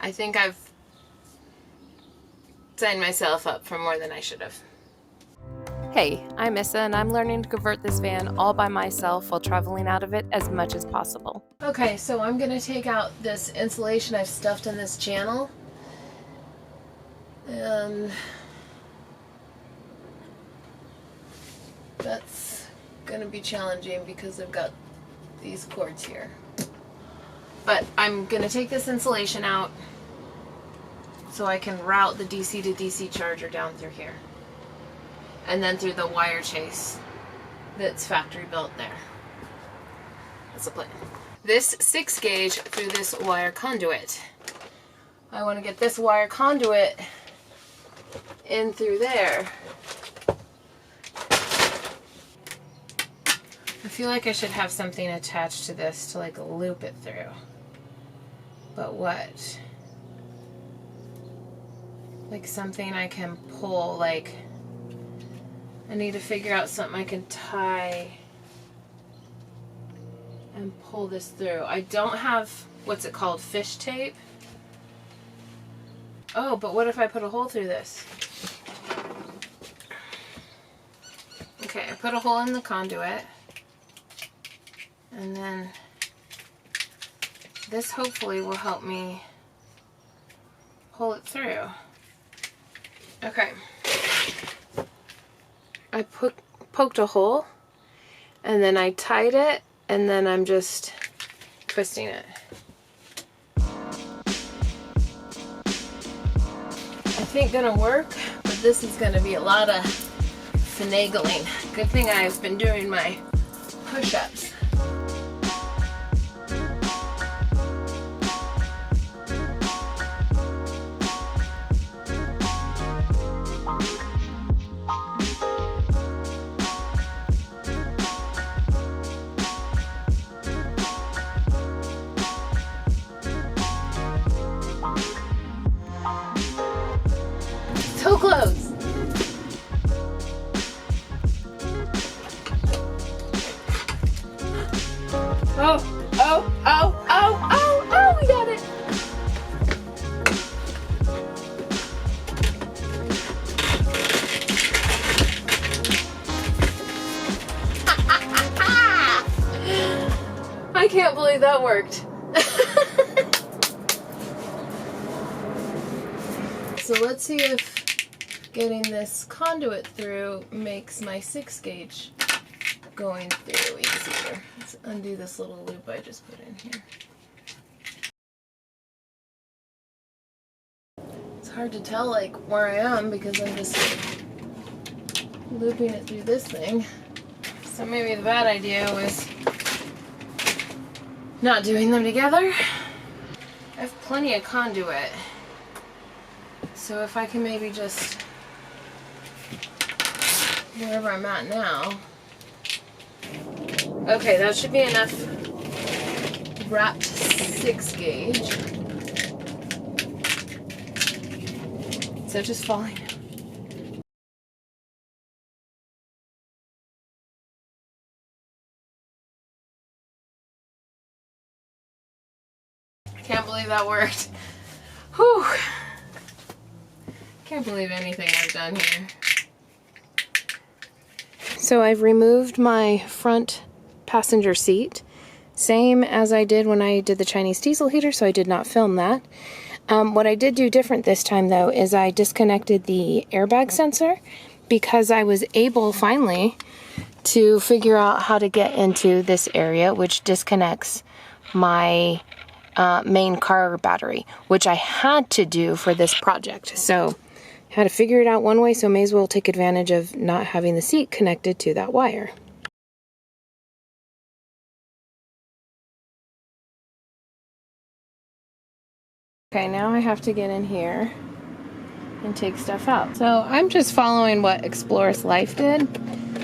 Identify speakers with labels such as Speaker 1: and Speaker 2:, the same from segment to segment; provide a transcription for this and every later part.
Speaker 1: I think I've signed myself up for more than I should have.
Speaker 2: Hey, I'm Issa, and I'm learning to convert this van all by myself while traveling out of it as much as possible.
Speaker 1: Okay, so I'm going to take out this insulation I've stuffed in this channel. And that's going to be challenging because I've got these cords here. But I'm going to take this insulation out so I can route the DC to DC charger down through here. And then through the wire chase that's factory built there. That's the plan. This 6 gauge through this wire conduit. I want to get this wire conduit in through there. I feel like I should have something attached to this to like loop it through. But what? Like something I can pull, like I need to figure out something I can tie and pull this through. I don't have, what's it called, fish tape? Oh, but what if I put a hole through this? Okay, I put a hole in the conduit. And then this hopefully will help me pull it through. Okay. I poked a hole and then I tied it and then I'm just twisting it. I think gonna work, but this is gonna be a lot of finagling. Good thing I've been doing my push-ups. So close. Oh, we got it. I can't believe that worked. So let's see if getting this conduit through makes my 6 gauge going through easier. Let's undo this little loop I just put in here. It's hard to tell like where I am because I'm just looping it through this thing. So maybe the bad idea was not doing them together. I have plenty of conduit. So if I can maybe just, wherever I'm at now. Okay, that should be enough wrapped 6 gauge. So just falling. Can't believe that worked. Whew. Can't believe anything I've done here. So I've removed my front passenger seat, same as I did when I did the Chinese diesel heater, so I did not film that. What I did do different this time though is I disconnected the airbag sensor because I was able finally to figure out how to get into this area, which disconnects my main car battery, which I had to do for this project. So I had to figure it out one way, so may as well take advantage of not having the seat connected to that wire. Okay, now I have to get in here and take stuff out. So I'm just following what Explorers Life did.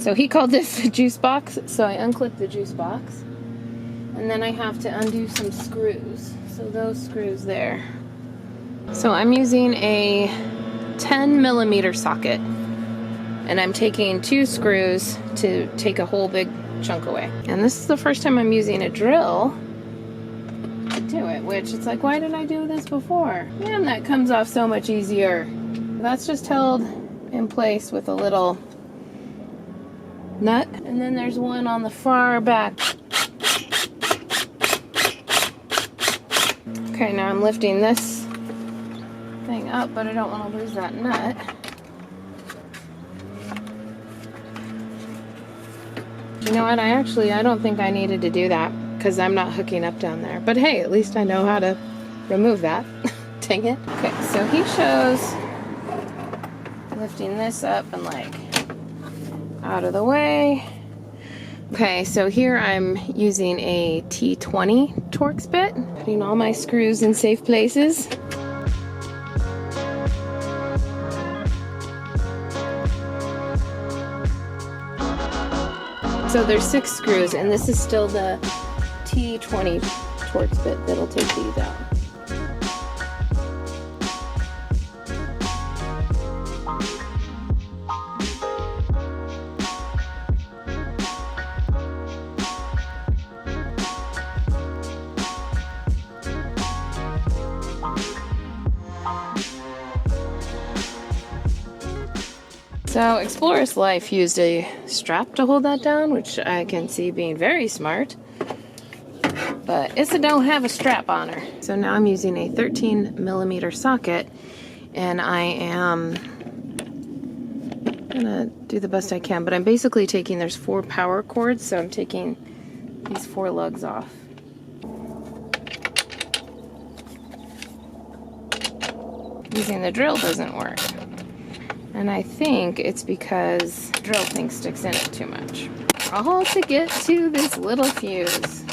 Speaker 1: So he called this the juice box, so I unclipped the juice box. And then I have to undo some screws. So those screws there. So I'm using a 10mm socket. And I'm taking 2 screws to take a whole big chunk away. And this is the first time I'm using a drill to to it, which it's like, why didn't I do this before? Man, that comes off so much easier. That's just held in place with a little nut. And then there's one on the far back. Okay, now I'm lifting this thing up, but I don't want to lose that nut. You know what, I don't think I needed to do that because I'm not hooking up down there. But hey, at least I know how to remove that. Dang it. Okay, so he shows lifting this up and like out of the way. Okay, so here I'm using a T20 Torx bit, putting all my screws in safe places. So there's 6 screws, and this is still the T20 Torx bit that'll take these out. So Explorer's Life used a strap to hold that down, which I can see being very smart. But Issa don't have a strap on her. So now I'm using a 13mm socket, and I am gonna do the best I can, but I'm basically taking, there's 4 power cords, so I'm taking these 4 lugs off. Using the drill doesn't work. And I think it's because the drill thing sticks in it too much. All to get to this little fuse.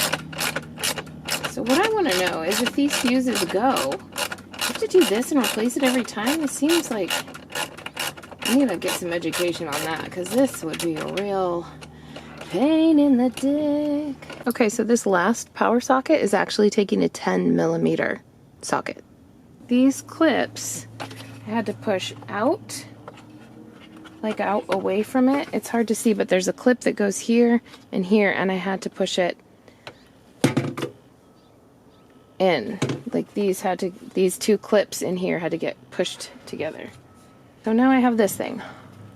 Speaker 1: So what I want to know is if these fuses go, I have to do this and replace it every time? It seems like I need to get some education on that, because this would be a real pain in the dick. Okay, so this last power socket is actually taking a 10mm socket. These clips I had to push out, like out away from it. It's hard to see, but there's a clip that goes here and here, and I had to push it in. Like these 2 clips in here had to get pushed together. So now I have this thing.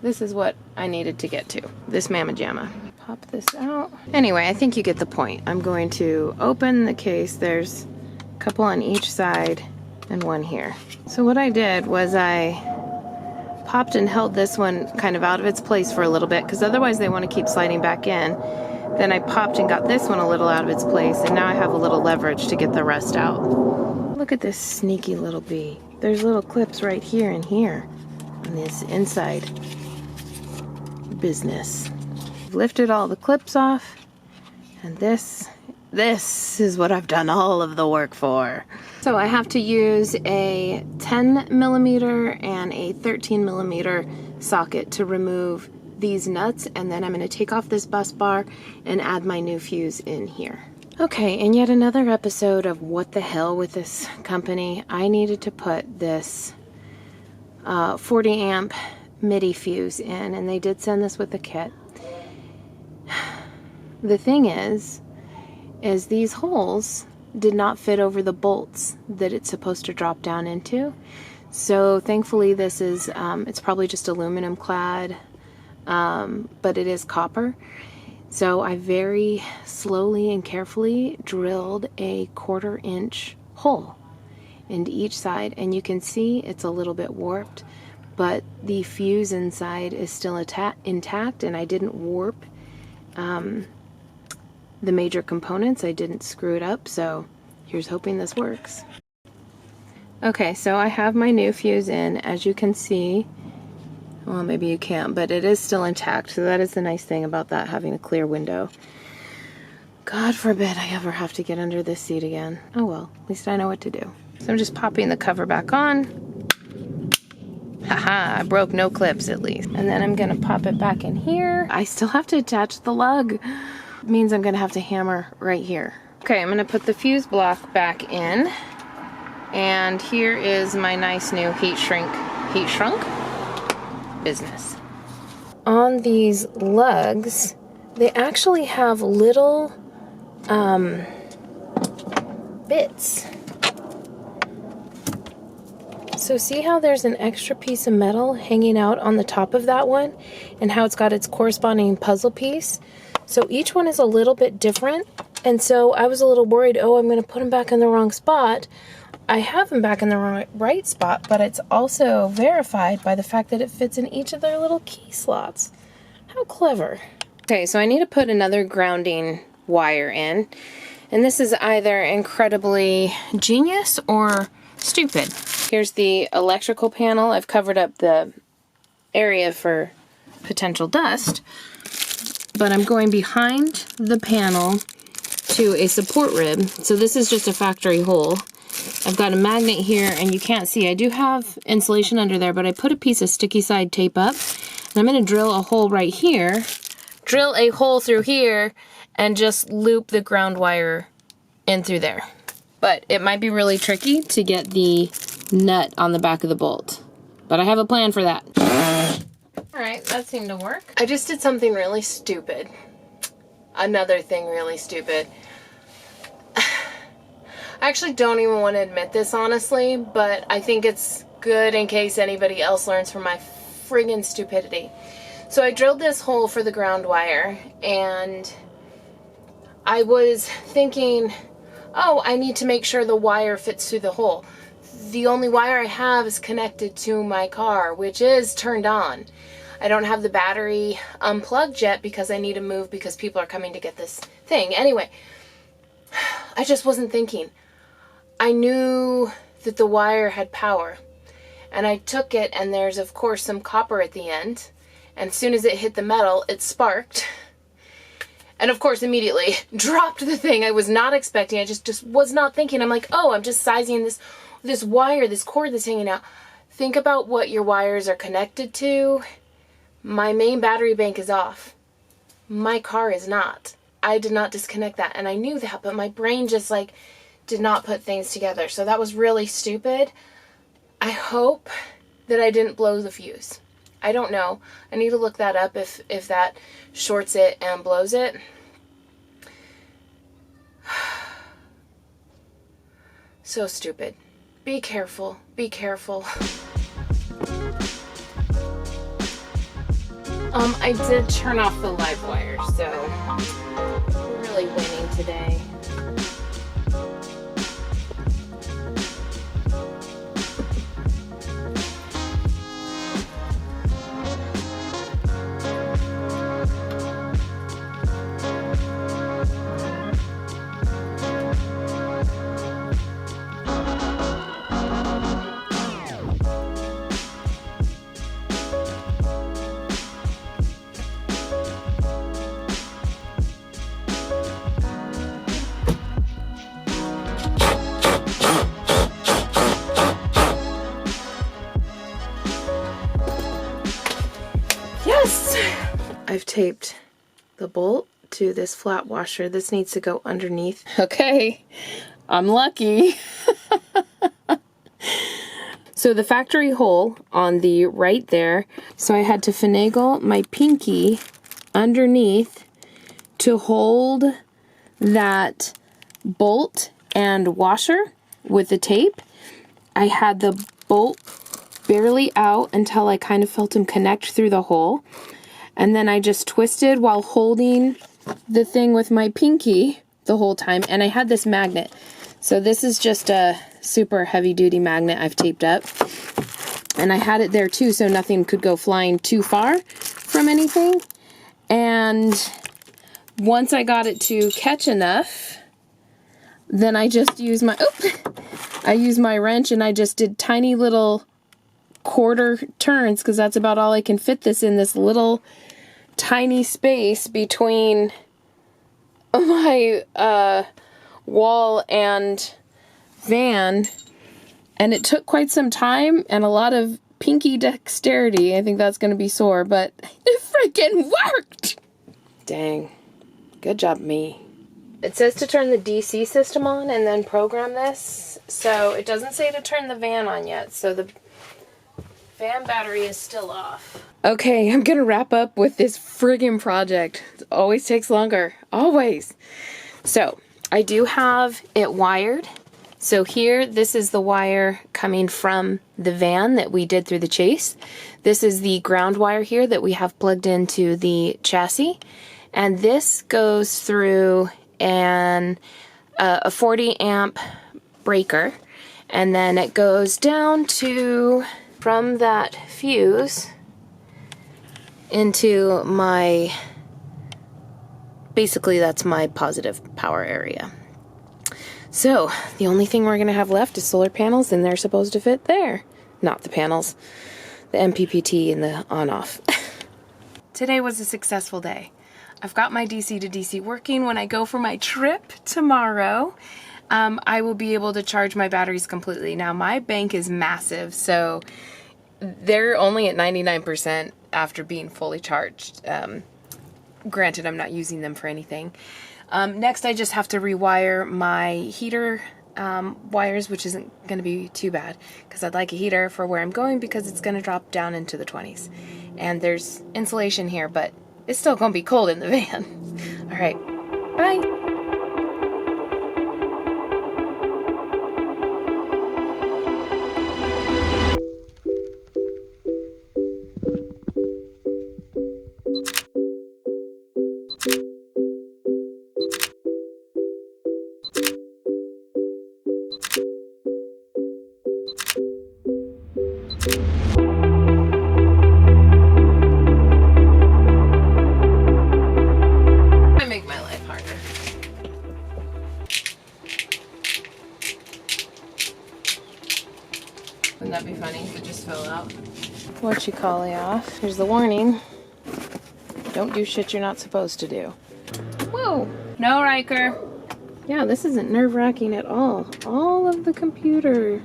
Speaker 1: This is what I needed to get to. This mamma jamma. Pop this out. Anyway, I think you get the point. I'm going to open the case. There's a couple on each side and one here. So what I did was I popped and held this one kind of out of its place for a little bit, because otherwise they want to keep sliding back in. Then I popped and got this one a little out of its place, and now I have a little leverage to get the rest out. Look at this sneaky little bee. There's little clips right here and here on this inside business. I've lifted all the clips off, and this is what I've done all of the work for. So I have to use a 10mm and a 13mm socket to remove these nuts, and then I'm going to take off this bus bar and add my new fuse in here. Okay, and yet another episode of what the hell with this company. I needed to put this 40 amp MIDI fuse in, and they did send this with the kit. The thing is these holes did not fit over the bolts that it's supposed to drop down into. So thankfully this is, it's probably just aluminum clad, but it is copper. So I very slowly and carefully drilled a 1/4 inch hole into each side, and you can see it's a little bit warped, but the fuse inside is still intact, and I didn't warp the major components. I didn't screw it up, so here's hoping this works. Okay, so I have my new fuse in. As you can see, well, maybe you can't, but it is still intact, so that is the nice thing about that, having a clear window. God forbid I ever have to get under this seat again. Oh well, at least I know what to do. So I'm just popping the cover back on. Haha, I broke no clips at least. And then I'm gonna pop it back in here. I still have to attach the lug. It means I'm gonna have to hammer right here. Okay, I'm gonna put the fuse block back in. And here is my nice new heat shrunk business. On these lugs, they actually have little bits. So see how there's an extra piece of metal hanging out on the top of that one, and how it's got its corresponding puzzle piece? So each one is a little bit different, and so I was a little worried, oh, I'm going to put them back in the wrong spot. I have them back in the right spot, but it's also verified by the fact that it fits in each of their little key slots. How clever. Okay, so I need to put another grounding wire in, and this is either incredibly genius or stupid. Here's the electrical panel. I've covered up the area for potential dust, but I'm going behind the panel to a support rib. So this is just a factory hole. I've got a magnet here, and you can't see. I do have insulation under there, but I put a piece of sticky side tape up, and I'm going to drill a hole right here, drill a hole through here, and just loop the ground wire in through there. But it might be really tricky to get the nut on the back of the bolt, but I have a plan for that. Alright, that seemed to work. I just did something really stupid. Another thing really stupid. I actually don't even want to admit this, honestly, but I think it's good in case anybody else learns from my friggin' stupidity. So I drilled this hole for the ground wire, and I was thinking, oh, I need to make sure the wire fits through the hole. The only wire I have is connected to my car, which is turned on. I don't have the battery unplugged yet because I need to move because people are coming to get this thing. Anyway, I just wasn't thinking. I knew that the wire had power, and I took it, and there's of course some copper at the end, and as soon as it hit the metal, it sparked, and of course immediately dropped the thing. I was not expecting. I just was not thinking. I'm like, oh, I'm just sizing this wire, this cord that's hanging out. Think about what your wires are connected to. My main battery bank is off. My car is not. I did not disconnect that, and I knew that, but my brain just like did not put things together. So that was really stupid. I hope that I didn't blow the fuse. I don't know. I need to look that up if that shorts it and blows it. So stupid. Be careful. Be careful. I did turn off the live wire, so we're really winning today. I've taped the bolt to this flat washer. This needs to go underneath. Okay, I'm lucky. So the factory hole on the right there, so I had to finagle my pinky underneath to hold that bolt and washer with the tape. I had the bolt barely out until I kind of felt him connect through the hole. And then I just twisted while holding the thing with my pinky the whole time. And I had this magnet. So this is just a super heavy duty magnet I've taped up. And I had it there too, so nothing could go flying too far from anything. And once I got it to catch enough, then I just used my wrench, and I just did tiny little quarter turns, because that's about all I can fit this in, this little tiny space between my wall and van. And it took quite some time and a lot of pinky dexterity. I think that's going to be sore, but it freaking worked! Dang. Good job, me. It says to turn the DC system on and then program this. So it doesn't say to turn the van on yet. So the van battery is still off. Okay, I'm going to wrap up with this friggin' project. It always takes longer. Always. So I do have it wired. So here, this is the wire coming from the van that we did through the chase. This is the ground wire here that we have plugged into the chassis. And this goes through a 40 amp breaker. And then it goes down to, from that fuse, into my, basically that's my positive power area. So, the only thing we're going to have left is solar panels, and they're supposed to fit there. Not the panels, the MPPT and the on-off. Today was a successful day. I've got my DC to DC working. When I go for my trip tomorrow, I will be able to charge my batteries completely. Now, my bank is massive, so they're only at 99% after being fully charged. Granted, I'm not using them for anything. Next, I just have to rewire my heater wires, which isn't going to be too bad because I'd like a heater for where I'm going because it's going to drop down into the 20s. And there's insulation here, but it's still going to be cold in the van. All right, bye. Make my life harder. Wouldn't that be funny if it just fell out? What you call it off? Here's the warning. Don't do shit you're not supposed to do. Whoa! No, Riker. Yeah, this isn't nerve-wracking at all. All of the computer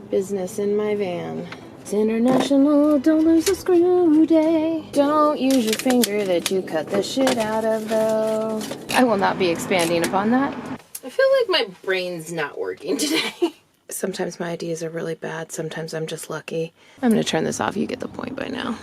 Speaker 1: business in my van. It's International Don't Lose a Screw Day. Don't use your finger that you cut the shit out of, though. I will not be expanding upon that. I feel like my brain's not working today. Sometimes my ideas are really bad. Sometimes I'm just lucky. I'm gonna turn this off. You get the point by now.